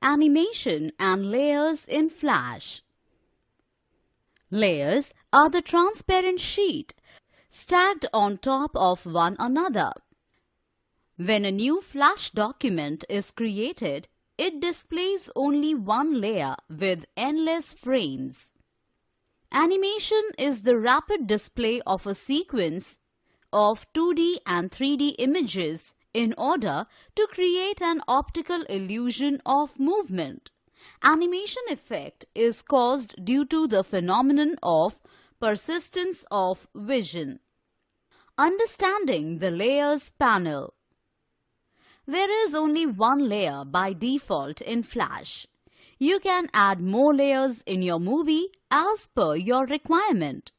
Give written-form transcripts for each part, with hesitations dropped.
Animation and layers in Flash. Layers are the transparent sheet stacked on top of one another. When a new Flash document is created, it displays only one layer with endless frames. Animation is the rapid display of a sequence of 2D and 3D images in order to create an optical illusion of movement. Animation effect is caused due to the phenomenon of persistence of vision. Understanding the layers panel. There is only one layer by default in Flash. You can add more layers in your movie as per your requirement.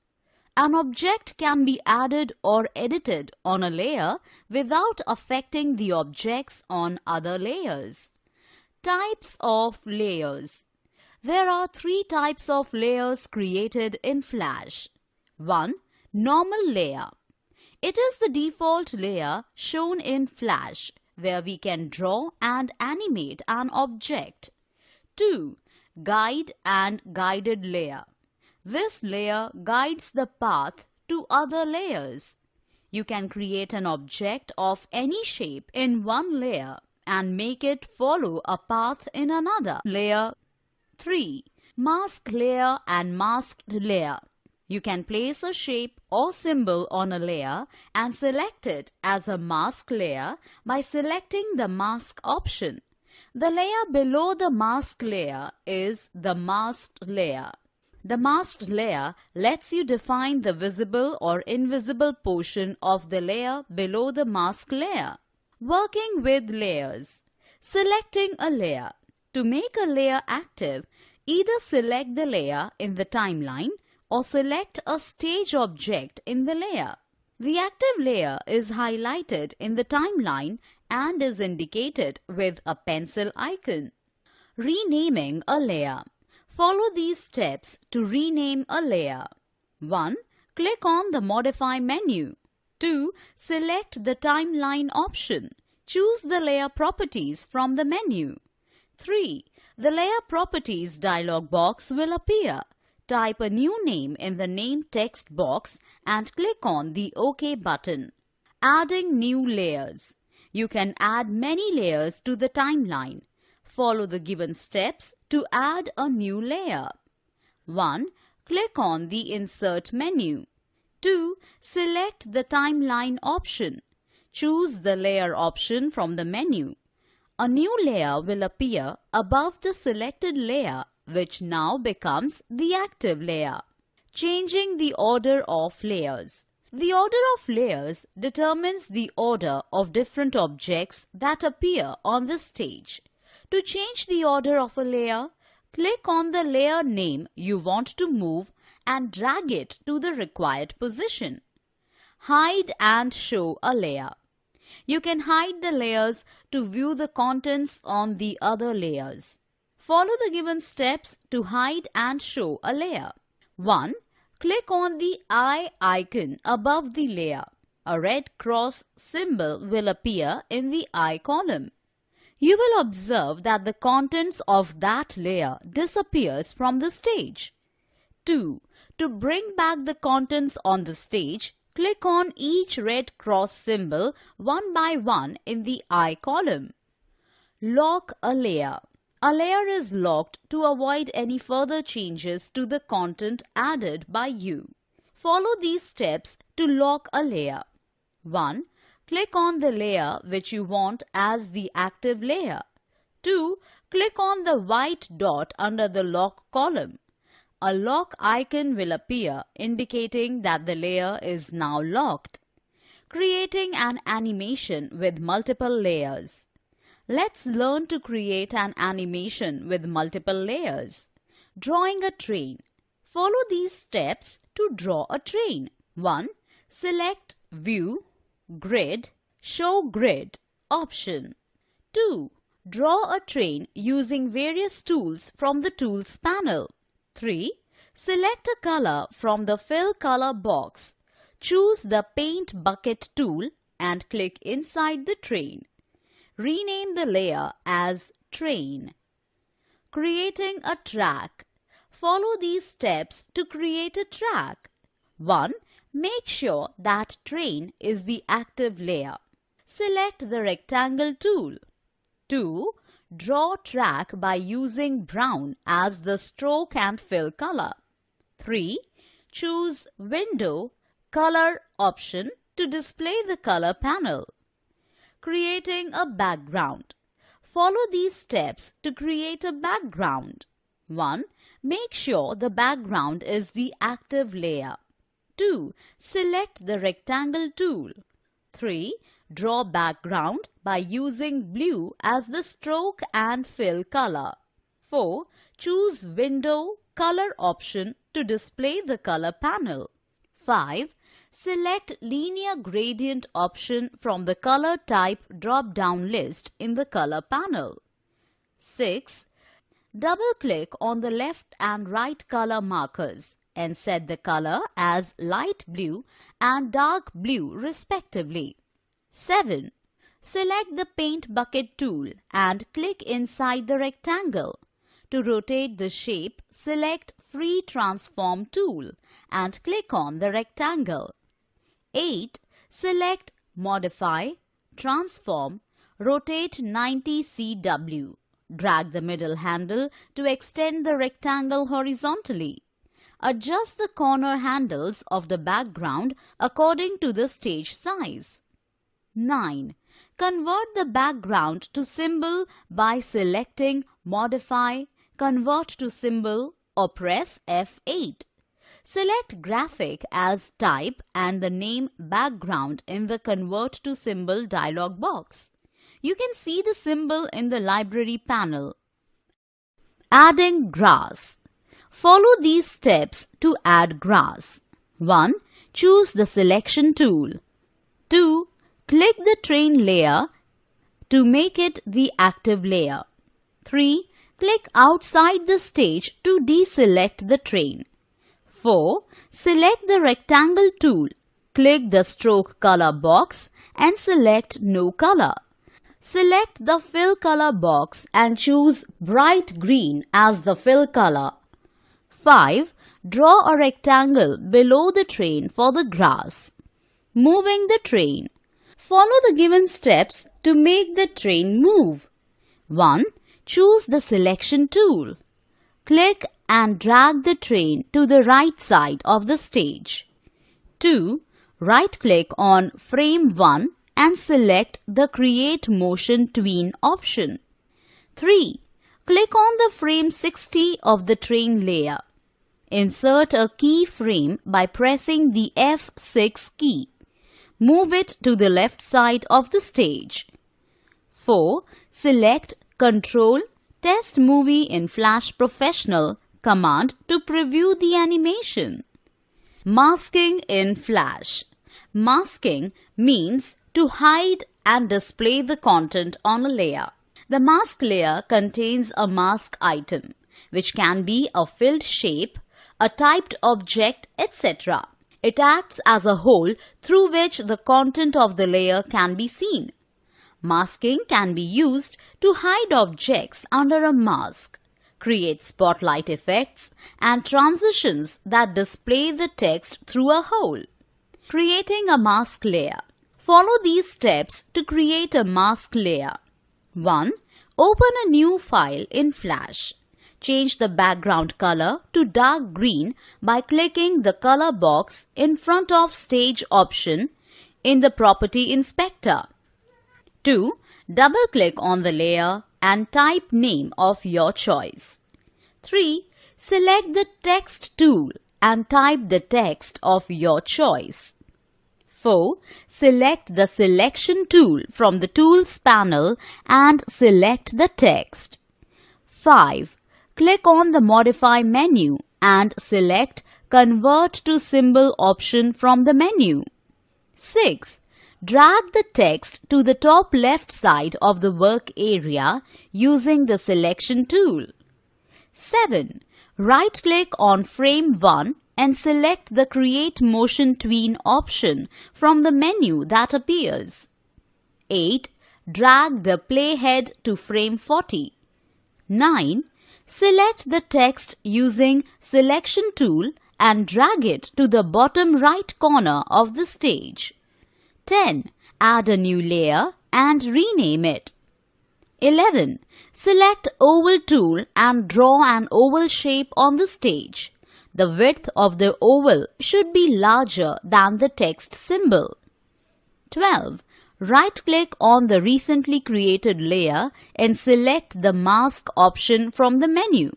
An object can be added or edited on a layer without affecting the objects on other layers. Types of layers. There are three types of layers created in Flash. 1. Normal layer. It is the default layer shown in Flash, where we can draw and animate an object. 2. Guide and guided layer. This layer guides the path to other layers. You can create an object of any shape in one layer and make it follow a path in another layer. 3. Mask layer and masked layer. You can place a shape or symbol on a layer and select it as a mask layer by selecting the mask option. The layer below the mask layer is the masked layer. The masked layer lets you define the visible or invisible portion of the layer below the mask layer. Working with layers. Selecting a layer. To make a layer active, either select the layer in the timeline or select a stage object in the layer. The active layer is highlighted in the timeline and is indicated with a pencil icon. Renaming a layer. Follow these steps to rename a layer. 1. Click on the Modify menu. 2. Select the Timeline option. Choose the Layer Properties from the menu. 3. The Layer Properties dialog box will appear. Type a new name in the Name text box and click on the OK button. Adding new layers. You can add many layers to the timeline. Follow the given steps to add a new layer. 1. Click on the Insert menu. 2. Select the Timeline option. Choose the Layer option from the menu. A new layer will appear above the selected layer, which now becomes the active layer. Changing the order of layers. The order of layers determines the order of different objects that appear on the stage. To change the order of a layer, click on the layer name you want to move and drag it to the required position. Hide and show a layer. You can hide the layers to view the contents on the other layers. Follow the given steps to hide and show a layer. 1. Click on the eye icon above the layer. A red cross symbol will appear in the eye column. You will observe that the contents of that layer disappears from the stage. 2. To bring back the contents on the stage, click on each red cross symbol one by one in the eye column. Lock a layer. A layer is locked to avoid any further changes to the content added by you. Follow these steps to lock a layer. 1. Click on the layer which you want as the active layer. 2. Click on the white dot under the lock column. A lock icon will appear indicating that the layer is now locked. Creating an animation with multiple layers. Let's learn to create an animation with multiple layers. Drawing a train. Follow these steps to draw a train. 1. Select View, Grid, Show Grid option. 2. Draw a train using various tools from the Tools panel. 3. Select a color from the Fill Color box. Choose the Paint Bucket tool and click inside the train. Rename the layer as Train. Creating a track. Follow these steps to create a track. 1. Make sure that train is the active layer. Select the rectangle tool. 2. Draw track by using brown as the stroke and fill color. 3. Choose Window Color option to display the color panel. Creating a background. Follow these steps to create a background. 1. Make sure the background is the active layer. 2. Select the rectangle tool. 3. Draw background by using blue as the stroke and fill color. 4. Choose Window Color option to display the color panel. 5. Select Linear Gradient option from the Color Type drop-down list in the color panel. 6. Double-click on the left and right color markers and set the color as light blue and dark blue respectively. 7. Select the Paint Bucket tool and click inside the rectangle. To rotate the shape, select Free Transform tool and click on the rectangle. 8. Select Modify, Transform, Rotate 90 cW. Drag the middle handle to extend the rectangle horizontally. Adjust the corner handles of the background according to the stage size. 9. Convert the background to symbol by selecting Modify, Convert to Symbol or press F8. Select Graphic as type and the name Background in the Convert to Symbol dialog box. You can see the symbol in the library panel. Adding grass. Follow these steps to add grass. 1. Choose the Selection tool. 2. Click the train layer to make it the active layer. 3. Click outside the stage to deselect the train. 4. Select the rectangle tool. Click the stroke color box and select No color. Select the fill color box and choose bright green as the fill color. 5. Draw a rectangle below the train for the grass. Moving the train. Follow the given steps to make the train move. 1. Choose the Selection tool. Click and drag the train to the right side of the stage. 2. Right-click on Frame 1 and select the Create Motion Tween option. 3. Click on the frame 60 of the train layer. Insert a keyframe by pressing the F6 key. Move it to the left side of the stage. 4. Select Control Test Movie in Flash Professional command to preview the animation. Masking in Flash. Masking means to hide and display the content on a layer. The mask layer contains a mask item, which can be a filled shape, a typed object, etc. It acts as a hole through which the content of the layer can be seen. Masking can be used to hide objects under a mask, create spotlight effects, and transitions that display the text through a hole. Creating a mask layer. Follow these steps to create a mask layer. 1. Open a new file in Flash. Change the background color to dark green by clicking the color box in front of Stage option in the Property Inspector. 2. Double-click on the layer and type name of your choice. 3. Select the Text tool and type the text of your choice. 4. Select the Selection tool from the Tools panel and select the text. 5. Click on the Modify menu and select Convert to Symbol option from the menu. 6. Drag the text to the top left side of the work area using the Selection tool. 7. Right-click on Frame 1 and select the Create Motion Tween option from the menu that appears. 8. Drag the playhead to frame 40. 9. Select the text using Selection tool and drag it to the bottom right corner of the stage. 10. Add a new layer and rename it. 11. Select Oval tool and draw an oval shape on the stage. The width of the oval should be larger than the text symbol. 12. Right-click on the recently created layer and select the Mask option from the menu.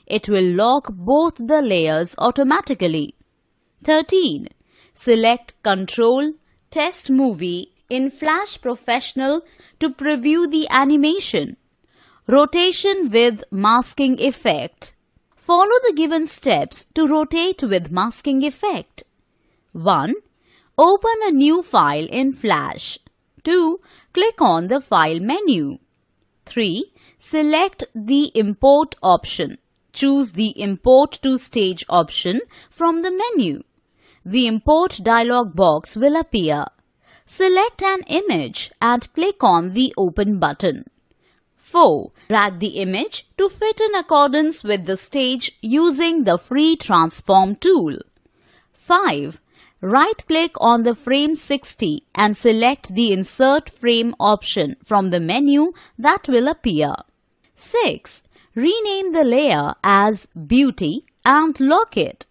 It will lock both the layers automatically. 13. Select Control Test Movie in Flash Professional to preview the animation. Rotation with masking effect. Follow the given steps to rotate with masking effect. 1. Open a new file in Flash. 2. Click on the File menu. 3. Select the Import option. Choose the Import to Stage option from the menu. The Import dialog box will appear. Select an image and click on the Open button. 4. Drag the image to fit in accordance with the stage using the Free Transform tool. 5. Right-click on the frame 60 and select the Insert Frame option from the menu that will appear. 6. Rename the layer as Beauty and lock it.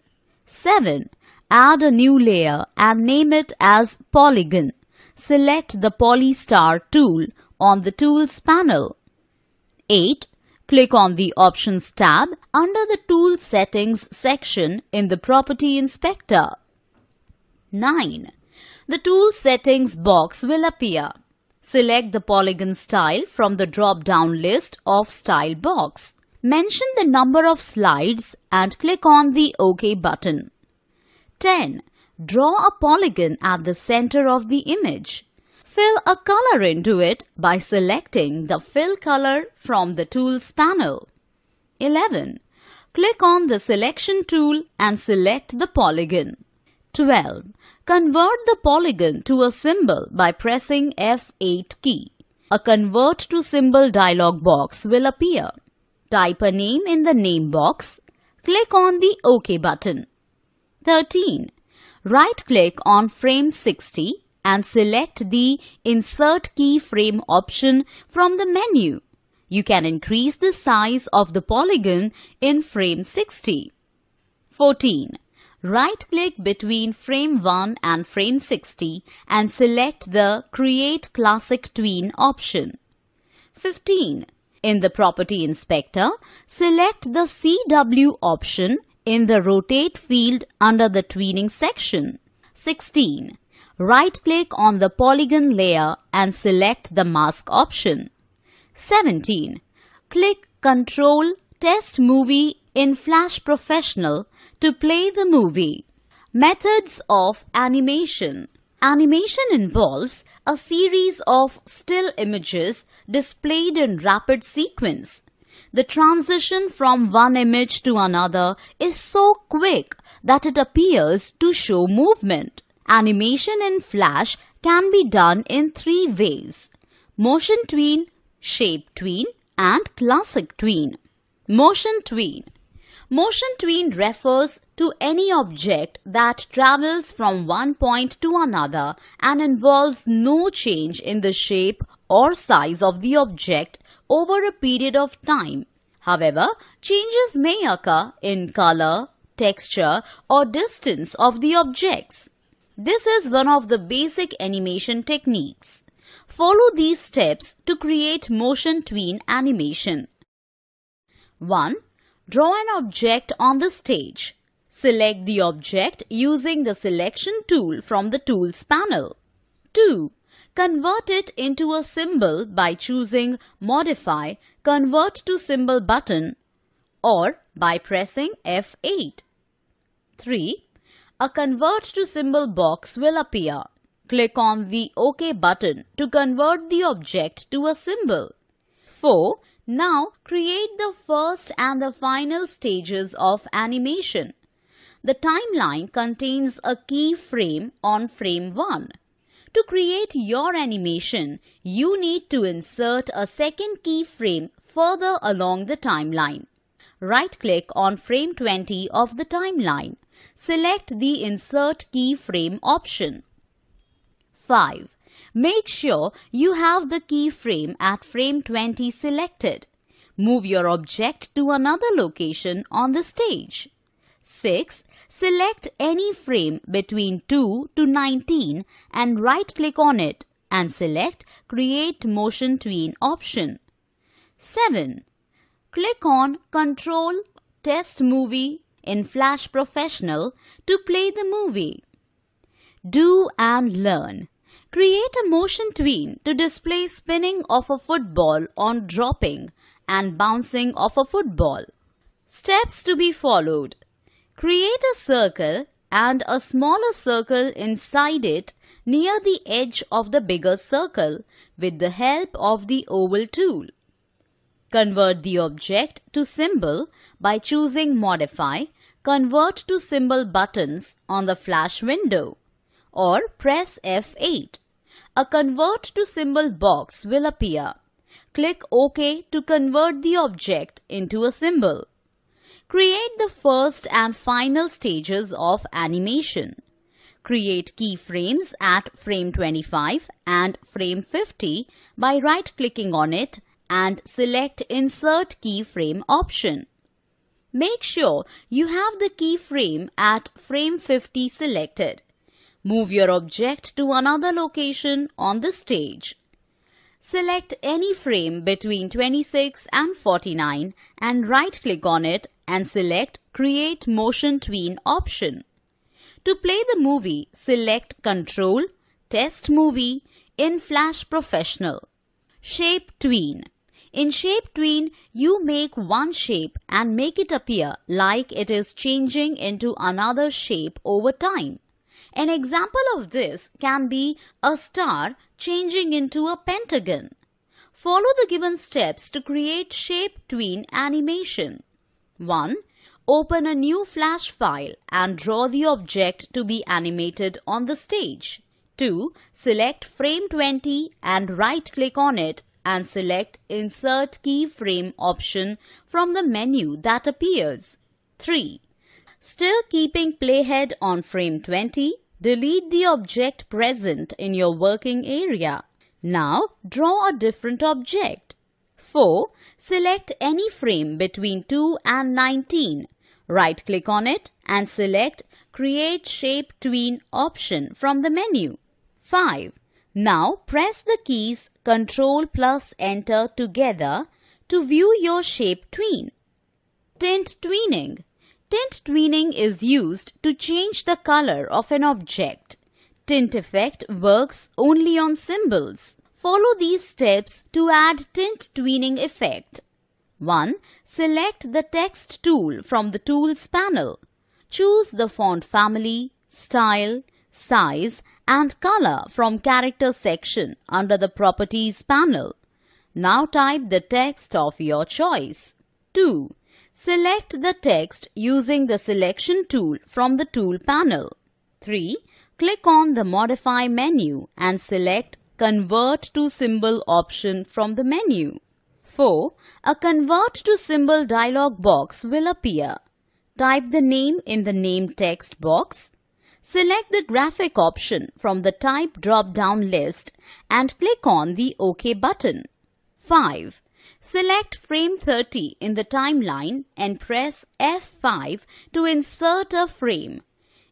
7. Add a new layer and name it as Polygon. Select the Polystar tool on the Tools panel. 8. Click on the Options tab under the Tool Settings section in the Property Inspector. 9. The Tool Settings box will appear. Select the polygon style from the drop-down list of Style box. Mention the number of slides and click on the OK button. 10. Draw a polygon at the center of the image. Fill a color into it by selecting the Fill Color from the Tools panel. 11. Click on the Selection tool and select the polygon. 12. Convert the polygon to a symbol by pressing F8 key. A Convert to Symbol dialog box will appear. Type a name in the name box. Click on the OK button. 13. Right-click on frame 60 and select the Insert Keyframe option from the menu. You can increase the size of the polygon in frame 60. 14. Right-click between frame 1 and frame 60 and select the Create Classic Tween option. 15. In the Property Inspector, select the CW option in the Rotate field under the Tweening section. 16. Right-click on the polygon layer and select the Mask option. 17. Click Control Test Movie in Flash Professional to play the movie. Methods of animation. Animation involves a series of still images displayed in rapid sequence. The transition from one image to another is so quick that it appears to show movement. Animation in Flash can be done in 3 ways: Motion Tween, Shape Tween, and Classic Tween. Motion Tween. Motion tween refers to any object that travels from one point to another and involves no change in the shape or size of the object over a period of time. However, changes may occur in color, texture, or distance of the objects. This is one of the basic animation techniques. Follow these steps to create motion tween animation. 1. Draw an object on the stage. Select the object using the Selection tool from the Tools panel. 2. Convert it into a symbol by choosing Modify Convert to Symbol button or by pressing F8. 3. A Convert to Symbol box will appear. Click on the OK button to convert the object to a symbol. 4. Now create the first and the final stages of animation. The timeline contains a keyframe on frame 1. To create your animation, you need to insert a second keyframe further along the timeline. right-click on frame 20 of the timeline. Select the Insert Keyframe option. 5. Make sure you have the keyframe at frame 20 selected. Move your object to another location on the stage. 6. Select any frame between 2 to 19 and right-click on it and select Create Motion Tween option. 7. Click on Control Test Movie in Flash Professional to play the movie. Do and learn. Create a motion tween to display spinning of a football on dropping and bouncing of a football. Steps to be followed. Create a circle and a smaller circle inside it near the edge of the bigger circle with the help of the oval tool. Convert the object to symbol by choosing Modify, Convert to Symbol buttons on the Flash window, or press F8. A Convert to Symbol box will appear. Click OK to convert the object into a symbol. Create the first and final stages of animation. Create keyframes at frame 25 and frame 50 by right-clicking on it and select Insert Keyframe option. Make sure you have the keyframe at frame 50 selected. Move your object to another location on the stage. Select any frame between 26 and 49 and right-click on it and select Create Motion Tween option. To play the movie, select Control, Test Movie in Flash Professional. Shape Tween. In Shape Tween, you make one shape and make it appear like it is changing into another shape over time. An example of this can be a star changing into a pentagon. Follow the given steps to create Shape Tween animation. 1. Open a new Flash file and draw the object to be animated on the stage. 2. Select frame 20 and right-click on it and select Insert Keyframe option from the menu that appears. 3. Still keeping playhead on frame 20, delete the object present in your working area. Now draw a different object. 4. Select any frame between 2 and 19. Right-click on it and select Create Shape Tween option from the menu. 5. Now press the keys Ctrl plus Enter together to view your shape tween. Tint tweening. Tint tweening is used to change the color of an object. Tint effect works only on symbols. Follow these steps to add tint tweening effect. 1. Select the text tool from the Tools panel. Choose the font family, style, size and color from Character section under the Properties panel. Now type the text of your choice. 2. Select the text using the Selection tool from the Tool panel. 3. Click on the Modify menu and select Convert to Symbol option from the menu. 4. A Convert to Symbol dialog box will appear. Type the name in the Name text box. Select the Graphic option from the Type drop-down list and click on the OK button. 5. Select frame 30 in the timeline and press F5 to insert a frame.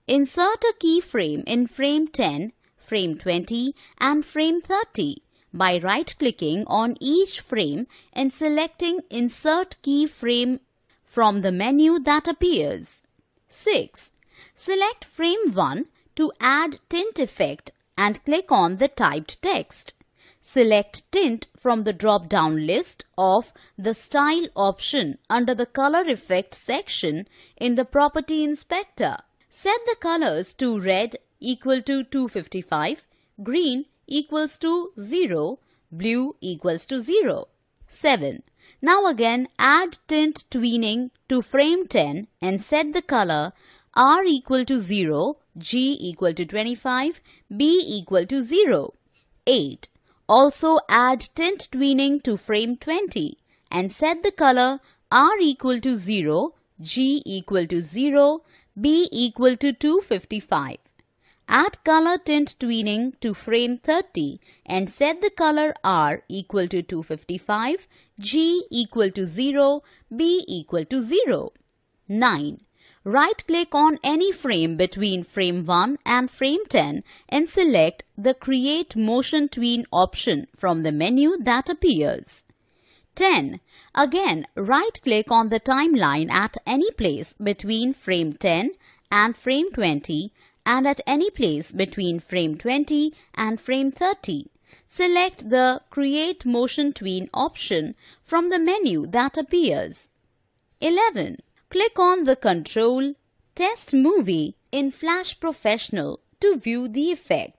Insert a keyframe in frame 10, frame 20 and frame 30 by right-clicking on each frame and selecting Insert Keyframe from the menu that appears. 6. Select frame 1 to add tint effect and click on the typed text. Select Tint from the drop-down list of the Style option under the Color Effect section in the Property Inspector. Set the colors to red equal to 255, green equals to 0, blue equals to 0. 7. Now again add tint tweening to frame 10 and set the color R equal to 0, G equal to 25, B equal to 0. 8. Also add tint tweening to frame 20 and set the color R equal to 0, G equal to 0, B equal to 255. Add color tint tweening to frame 30 and set the color R equal to 255, G equal to 0, B equal to 0. 9. Right-click on any frame between frame 1 and frame 10 and select the Create Motion Tween option from the menu that appears. 10. Again, right-click on the timeline at any place between frame 10 and frame 20 and at any place between frame 20 and frame 30. Select the Create Motion Tween option from the menu that appears. 11. Click on the Control Test Movie in Flash Professional to view the effect.